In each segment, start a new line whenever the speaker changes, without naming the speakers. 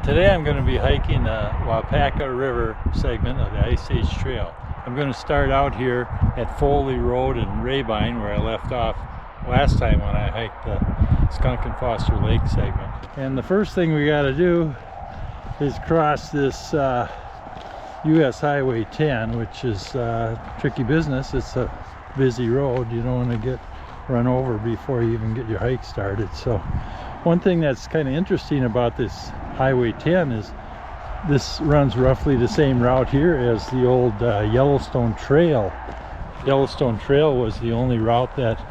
Today I'm going to be hiking the Waupaca River segment of the Ice Age Trail. I'm going to start out here at Foley Road in Rabine, where I left off last time when I hiked the Skunk and Foster Lake segment. And the first thing we got to do is cross this US Highway 10, which is tricky business. It's a busy road. You don't want to get run over before you even get your hike started. So one thing that's kind of interesting about this Highway 10 is this runs roughly the same route here as the old Yellowstone Trail. Yellowstone Trail was the only route that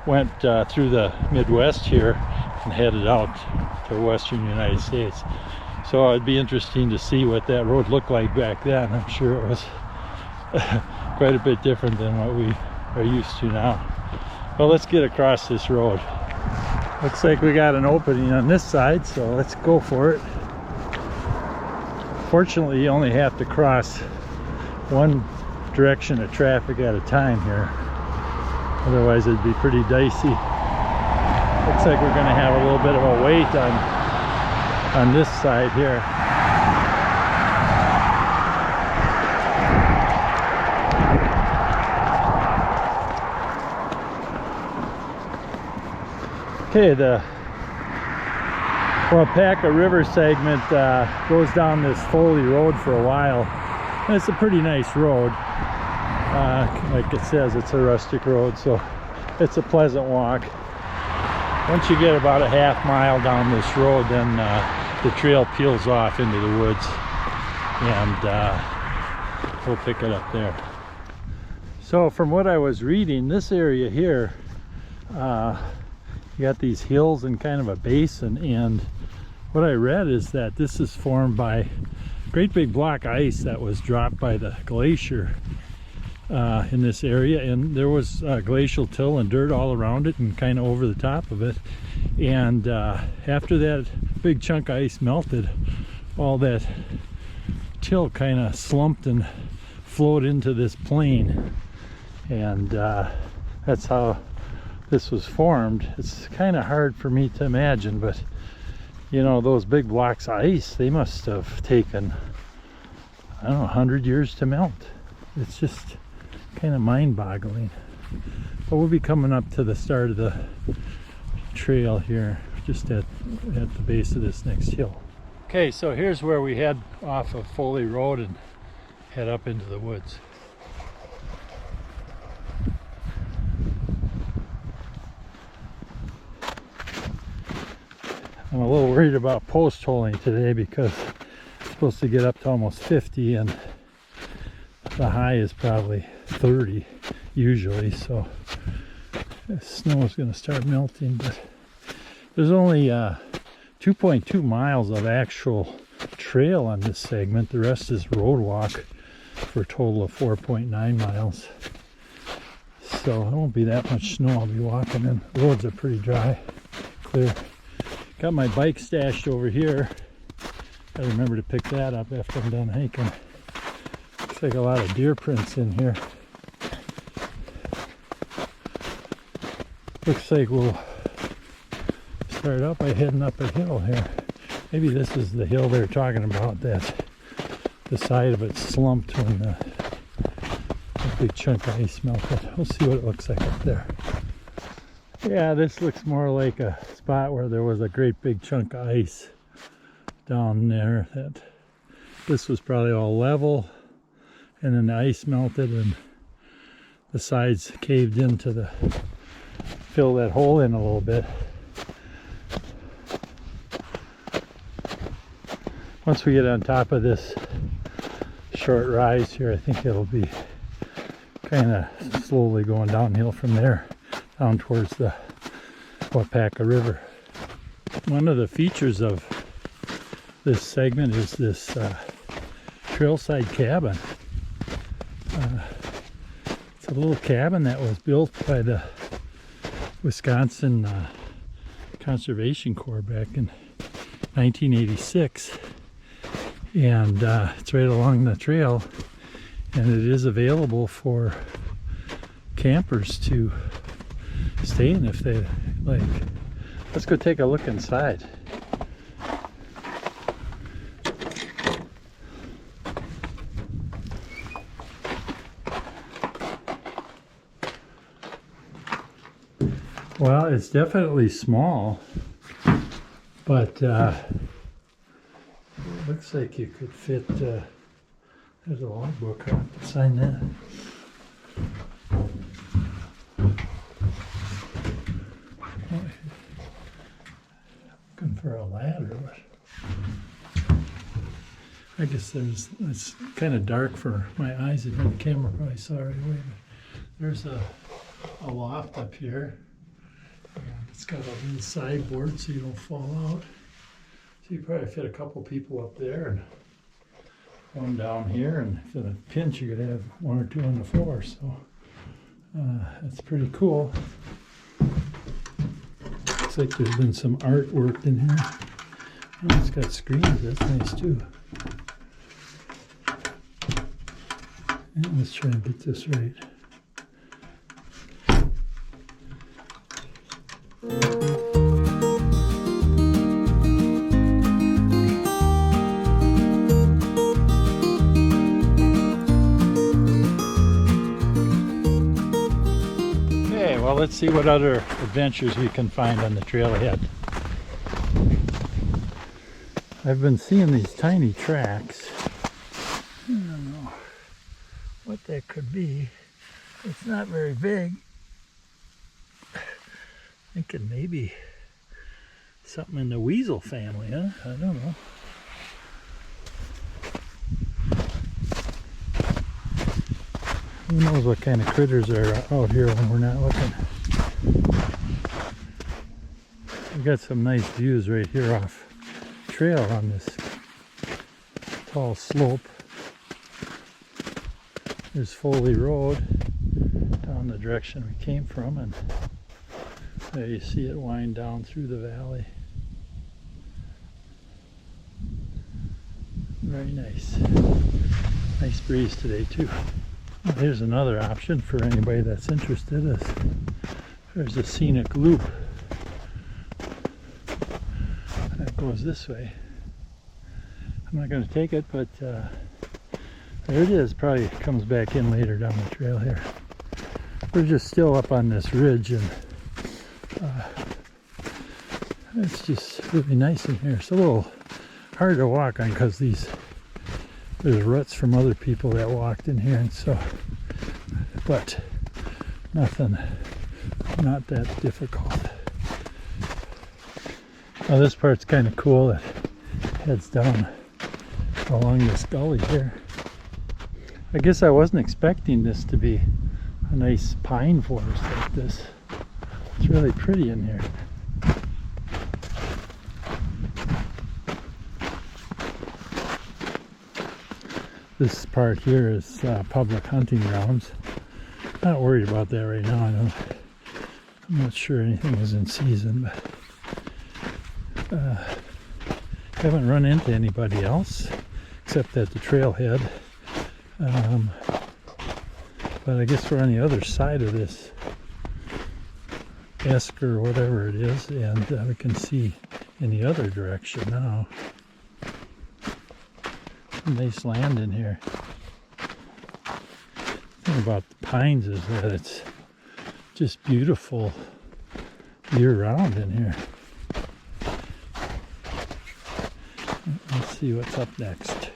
went through the Midwest here and headed out to western United States. So it'd be interesting to see what that road looked like back then. I'm sure it was quite a bit different than what we are used to now. Well, let's get across this road. Looks like we got an opening on this side, so let's go for it. Fortunately, you only have to cross one direction of traffic at a time here. Otherwise, it'd be pretty dicey. Looks like we're going to have a little bit of a wait on this side here. Okay, the Waupaca River segment goes down this Foley Road for a while. And it's a pretty nice road. Like it says, it's a rustic road, so it's a pleasant walk. Once you get about a half mile down this road, then the trail peels off into the woods, and we'll pick it up there. So from what I was reading, this area here, you got these hills and kind of a basin, and what I read is that this is formed by great big block ice that was dropped by the glacier in this area, and there was glacial till and dirt all around it and kind of over the top of it. And after that big chunk of ice melted, all that till kind of slumped and flowed into this plain, and that's how this was formed. It's kind of hard for me to imagine, but you know, those big blocks of ice, they must have taken, I don't know, 100 years to melt. It's just kind of mind-boggling. But we'll be coming up to the start of the trail here, just at the base of this next hill. Okay, so here's where we head off of Foley Road and head up into the woods. I'm a little worried about post holing today because it's supposed to get up to almost 50, and the high is probably 30 usually, so the snow is going to start melting. But there's only 2.2 miles of actual trail on this segment. The rest is road walk for a total of 4.9 miles. So it won't be that much snow I'll be walking in. The roads are pretty dry, clear. Got my bike stashed over here. Gotta remember to pick that up after I'm done hiking. Looks like a lot of deer prints in here. Looks like we'll start out by heading up a hill here. Maybe this is the hill they're talking about, that the side of it slumped when the big chunk of ice melted. We'll see what it looks like up there. Yeah, this looks more like a spot where there was a great big chunk of ice down there. That this was probably all level, and then the ice melted and the sides caved in to fill that hole in a little bit. Once we get on top of this short rise here, I think it'll be kind of slowly going downhill from there down towards the Waupaca River. One of the features of this segment is this trailside cabin. It's a little cabin that was built by the Wisconsin Conservation Corps back in 1986, and it's right along the trail, and it is available for campers to stay in if they like. Let's go take a look inside. Well, it's definitely small, but it looks like you could fit, there's a logbook, I'll have to sign that. Looking for a ladder, but I guess it's kind of dark for my eyes, and the camera probably saw right away, but there's a loft up here. And it's got a little sideboard so you don't fall out. So you probably fit a couple people up there and one down here, and if in a pinch you could have one or two on the floor. So that's pretty cool. Looks like there's been some artwork in here. Oh, it's got screens, that's nice too. And let's try and get this right. Well, let's see what other adventures we can find on the trailhead. I've been seeing these tiny tracks. I don't know what that could be. It's not very big. Thinking maybe something in the weasel family, huh? I don't know. Who knows what kind of critters are out here when we're not looking. We've got some nice views right here off trail on this tall slope. There's Foley Road down the direction we came from, and there you see it wind down through the valley. Very nice. Nice breeze today too. Here's another option for anybody that's interested. There's a scenic loop that goes this way. I'm not going to take it, but there it is. Probably comes back in later down the trail here. We're just still up on this ridge, and it's just really nice in here. It's a little hard to walk on because there's ruts from other people that walked in here, and so, but nothing, not that difficult. Now this part's kind of cool. It heads down along this gully here. I guess I wasn't expecting this to be a nice pine forest like this. It's really pretty in here. This part here is public hunting grounds. Not worried about that right now. I'm not sure anything is in season, but haven't run into anybody else except at the trailhead. But I guess we're on the other side of this esk or whatever it is, and we can see in the other direction now. Nice land in here. The thing about the pines is that it's just beautiful year-round in here. Let's see what's up next.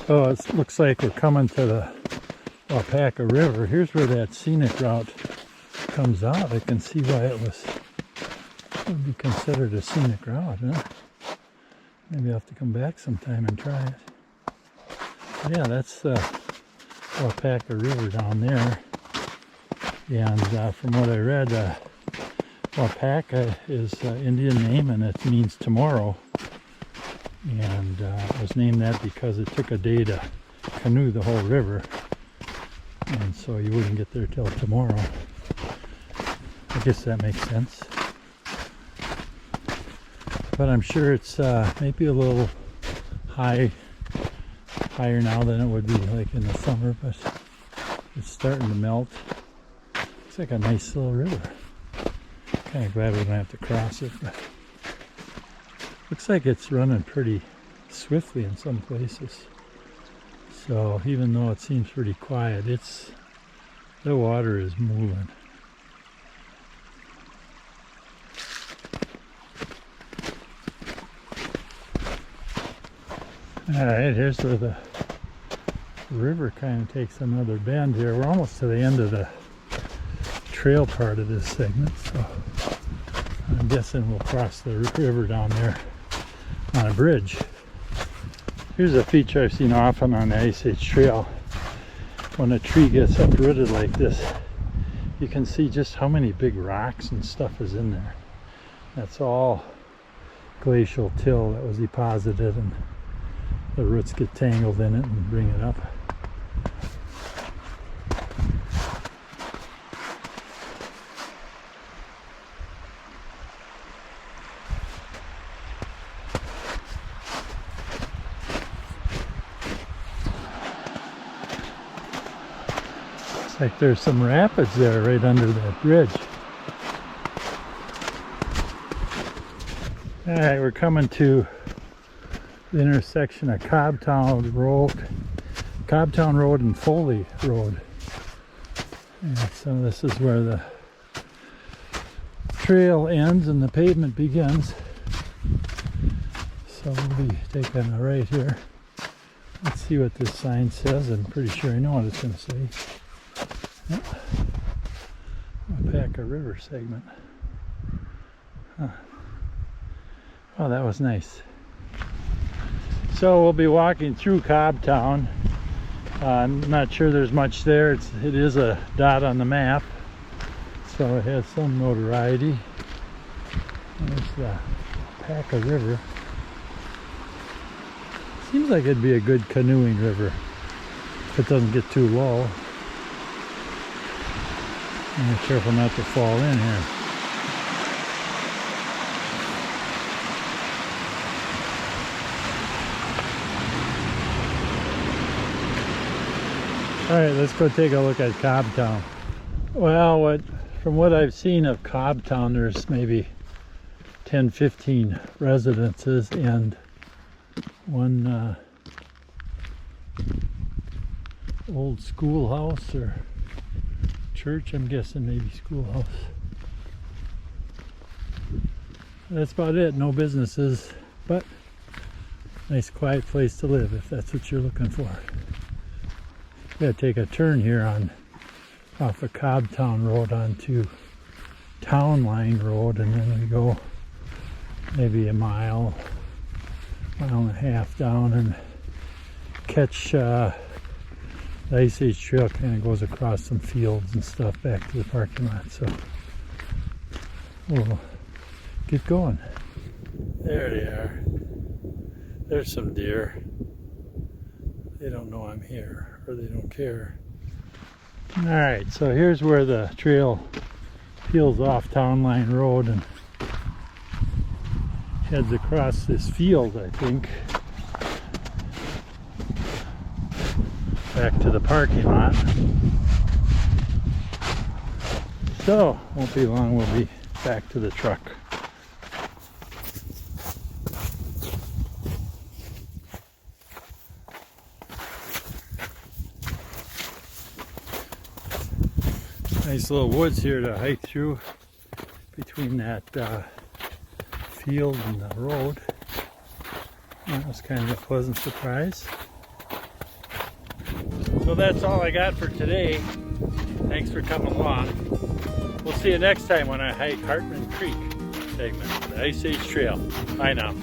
Oh, it looks like we're coming to the Waupaca River. Here's where that scenic route comes out. I can see why it would be considered a scenic route, huh? Maybe I'll have to come back sometime and try it. Yeah, that's the Waupaca River down there. And from what I read, Waupaca is an Indian name, and it means tomorrow. And it was named that because it took a day to canoe the whole river. And so you wouldn't get there till tomorrow. I guess that makes sense. But I'm sure it's maybe a little higher now than it would be like in the summer, but it's starting to melt. It's like a nice little river. Kind of glad we don't have to cross it, but looks like it's running pretty swiftly in some places. So even though it seems pretty quiet, the water is moving. Alright, here's where the river kind of takes another bend here. We're almost to the end of the trail part of this segment, so I'm guessing we'll cross the river down there on a bridge. Here's a feature I've seen often on the Ice Age Trail. When a tree gets uprooted like this, you can see just how many big rocks and stuff is in there. That's all glacial till that was deposited, and the roots get tangled in it and bring it up. Looks like there's some rapids there right under that bridge. Alright, we're coming to the intersection of Cobb Town Road and Foley Road. And so this is where the trail ends and the pavement begins. So we'll be taking a right here. Let's see what this sign says. I'm pretty sure I know what it's going to say. Yep. Waupaca River Segment. Huh. Oh, that was nice. So we'll be walking through Cobb Town. I'm not sure there's much there. It is a dot on the map, so it has some notoriety. There's the Waupaca River. Seems like it'd be a good canoeing river if it doesn't get too low. And be careful not to fall in here. Alright, let's go take a look at Cobb Town. Well, from what I've seen of Cobb Town, there's maybe 10-15 residences and one old schoolhouse or church. I'm guessing maybe schoolhouse. That's about it. No businesses, but nice quiet place to live if that's what you're looking for. Gotta take a turn here off of Cobb Town Road onto Town Line Road, and then we go maybe a mile and a half down and catch the Ice Age Trail. Kind of goes across some fields and stuff back to the parking lot, so we'll get going. There they are. There's some deer. They don't know I'm here, or they don't care. Alright, so here's where the trail peels off Town Line Road and heads across this field, I think, back to the parking lot. So, won't be long, we'll be back to the truck. Nice little woods here to hike through between that field and the road. That was kind of a pleasant surprise. So that's all I got for today. Thanks for coming along. We'll see you next time when I hike Hartman Creek segment, the Ice Age Trail. Bye now.